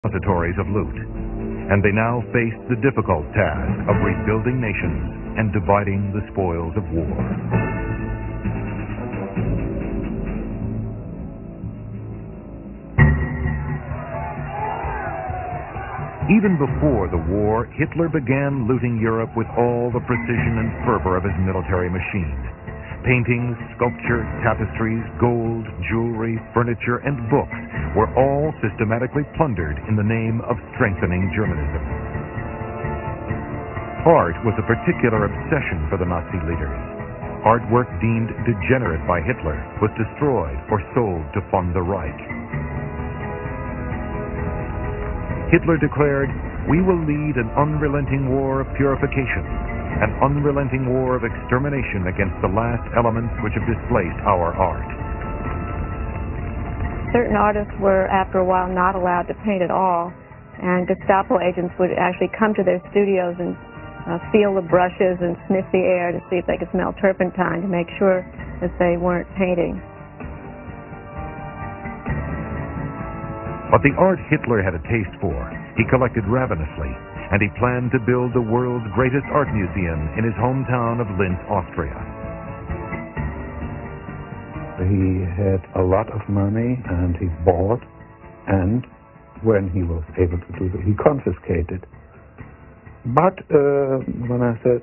repositories of loot, and they now faced the difficult task of rebuilding nations and dividing the spoils of war. Even before the war, Hitler began looting Europe with all the precision and fervor of his military machine. Paintings, sculpture, tapestries, gold, jewelry, furniture, and books were all systematically plundered in the name of strengthening Germanism. Art was a particular obsession for the Nazi leaders. Artwork deemed degenerate by Hitler was destroyed or sold to fund the Reich. Hitler declared, "We will lead an unrelenting war of purification, an unrelenting war of extermination against the last elements which have displaced our art." Certain artists were, after a while, not allowed to paint at all, and Gestapo agents would actually come to their studios and feel the brushes and sniff the air to see if they could smell turpentine to make sure that they weren't painting. But the art Hitler had a taste for, he collected ravenously, and he planned to build the world's greatest art museum in his hometown of Linz, Austria. He had a lot of money, and he bought, and when he was able to do that, he confiscated. But when I said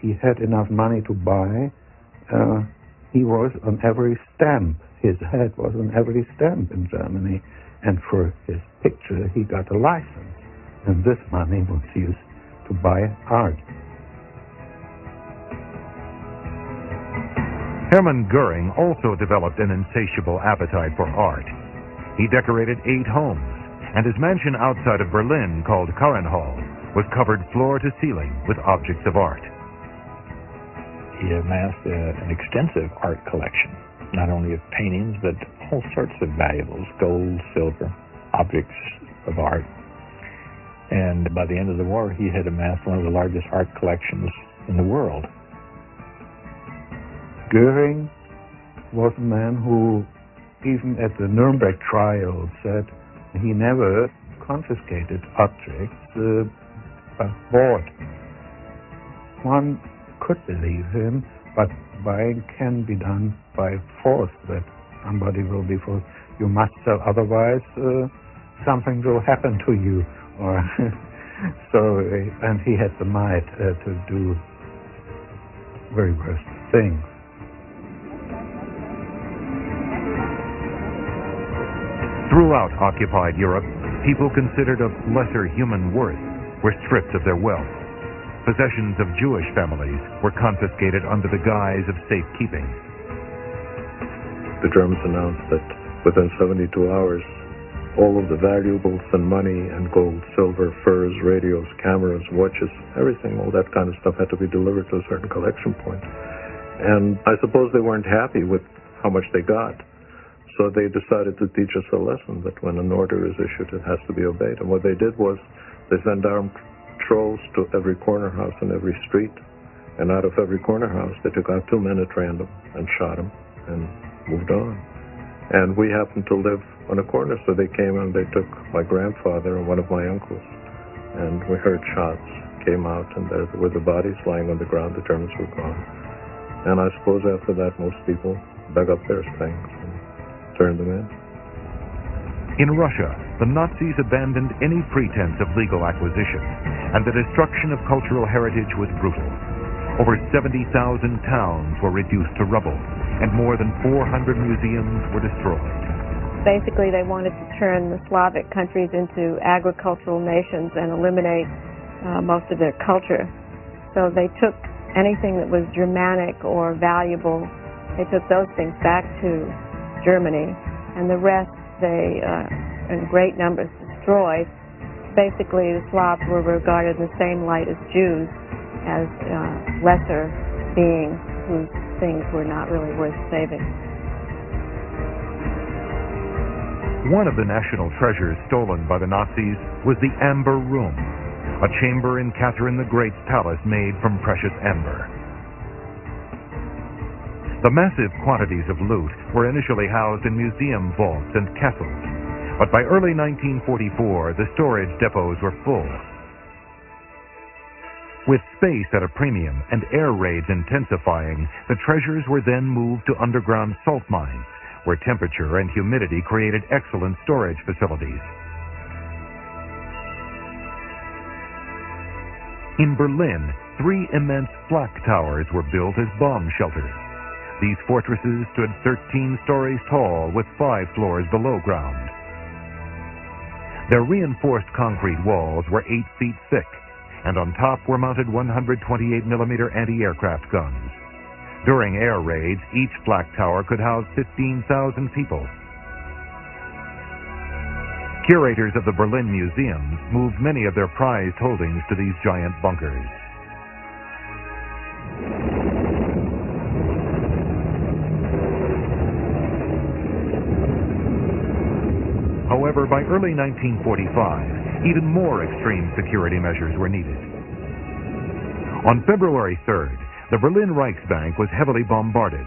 he had enough money to buy, he was on every stamp. His head was on every stamp in Germany. And for his picture, he got a license. And this money was used to buy art. Hermann Goering also developed an insatiable appetite for art. He decorated 8 homes, and his mansion outside of Berlin, called Karenhall, was covered floor to ceiling with objects of art. He amassed an extensive art collection, not only of paintings, but all sorts of valuables, gold, silver, objects of art. And by the end of the war, he had amassed one of the largest art collections in the world. Goering was a man who, even at the Nuremberg trial, said he never confiscated objects, but bought. One could believe him, but buying can be done by force, that somebody will be forced. You must sell, otherwise something will happen to you. Or so, and he had the might to do very worst things. Throughout occupied Europe, people considered of lesser human worth were stripped of their wealth. Possessions of Jewish families were confiscated under the guise of safekeeping. The Germans announced that within 72 hours, all of the valuables and money and gold, silver, furs, radios, cameras, watches, everything, all that kind of stuff had to be delivered to a certain collection point. And I suppose they weren't happy with how much they got. So they decided to teach us a lesson that when an order is issued, it has to be obeyed. And what they did was they sent armed patrols to every corner house and every street. And out of every corner house, they took out 2 men at random and shot them and moved on. And we happened to live on a corner, so they came and they took my grandfather and one of my uncles. And we heard shots, came out, and there were the bodies lying on the ground. The Germans were gone. And I suppose after that, most people dug up their things and turned them in. In Russia, the Nazis abandoned any pretense of legal acquisition, and the destruction of cultural heritage was brutal. Over 70,000 towns were reduced to rubble, and more than 400 museums were destroyed. Basically, they wanted to turn the Slavic countries into agricultural nations and eliminate most of their culture. So they took anything that was Germanic or valuable, they took those things back to Germany, and the rest they, in great numbers, destroyed. Basically, the Slavs were regarded in the same light as Jews, as lesser beings whose things were not really worth saving. One of the national treasures stolen by the Nazis was the Amber Room, a chamber in Catherine the Great's palace made from precious amber. The massive quantities of loot were initially housed in museum vaults and castles, But by early 1944, the storage depots were full. With space at a premium and air raids intensifying, the treasures were then moved to underground salt mines, where temperature and humidity created excellent storage facilities. In Berlin, 3 immense flak towers were built as bomb shelters. These fortresses stood 13 stories tall with 5 floors below ground. Their reinforced concrete walls were 8 feet thick, and on top were mounted 128mm anti-aircraft guns. During air raids, each flak tower could house 15,000 people. Curators of the Berlin museums moved many of their prized holdings to these giant bunkers. However, by early 1945, even more extreme security measures were needed. On February 3rd, the Berlin Reichsbank was heavily bombarded.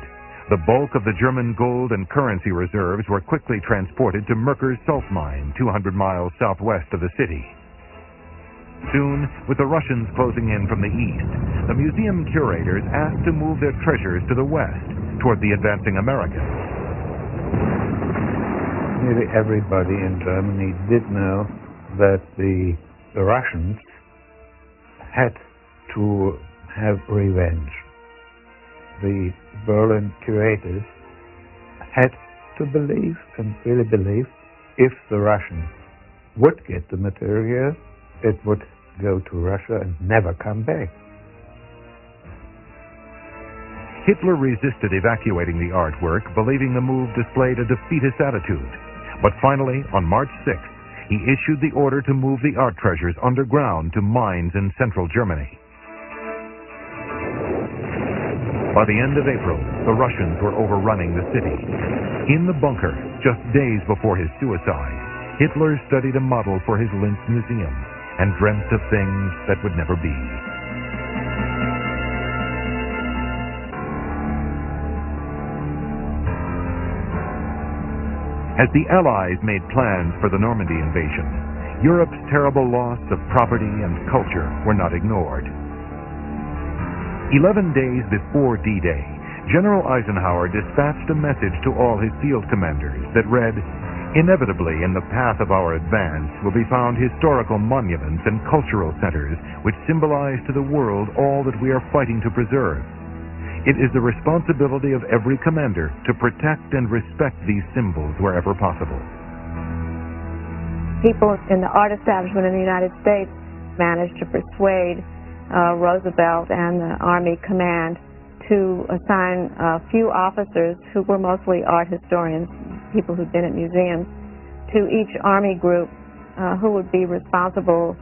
The bulk of the German gold and currency reserves were quickly transported to Merker's salt mine, 200 miles southwest of the city. Soon, with the Russians closing in from the east, the museum curators asked to move their treasures to the west, toward the advancing Americans. Nearly everybody in Germany did know that the Russians had to have revenge. The Berlin curators had to believe, and really believe, if the Russians would get the material, it would go to Russia and never come back. Hitler resisted evacuating the artwork, believing the move displayed a defeatist attitude. But finally, on March 6th, he issued the order to move the art treasures underground to mines in central Germany. By the end of April, the Russians were overrunning the city. In the bunker, just days before his suicide, Hitler studied a model for his Linz museum and dreamt of things that would never be. As the Allies made plans for the Normandy invasion, Europe's terrible loss of property and culture were not ignored. 11 days before D-Day, General Eisenhower dispatched a message to all his field commanders that read, "Inevitably in the path of our advance will be found historical monuments and cultural centers which symbolize to the world all that we are fighting to preserve. It is the responsibility of every commander to protect and respect these symbols wherever possible." People in the art establishment in the United States managed to persuade Roosevelt and the Army Command to assign a few officers who were mostly art historians, people who'd been at museums, to each Army group who would be responsible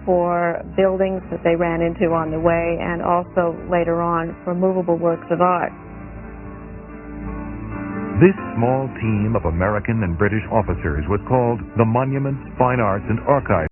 for buildings that they ran into on the way, and also later on for movable works of art. This small team of American and British officers was called the Monuments, Fine Arts, and Archives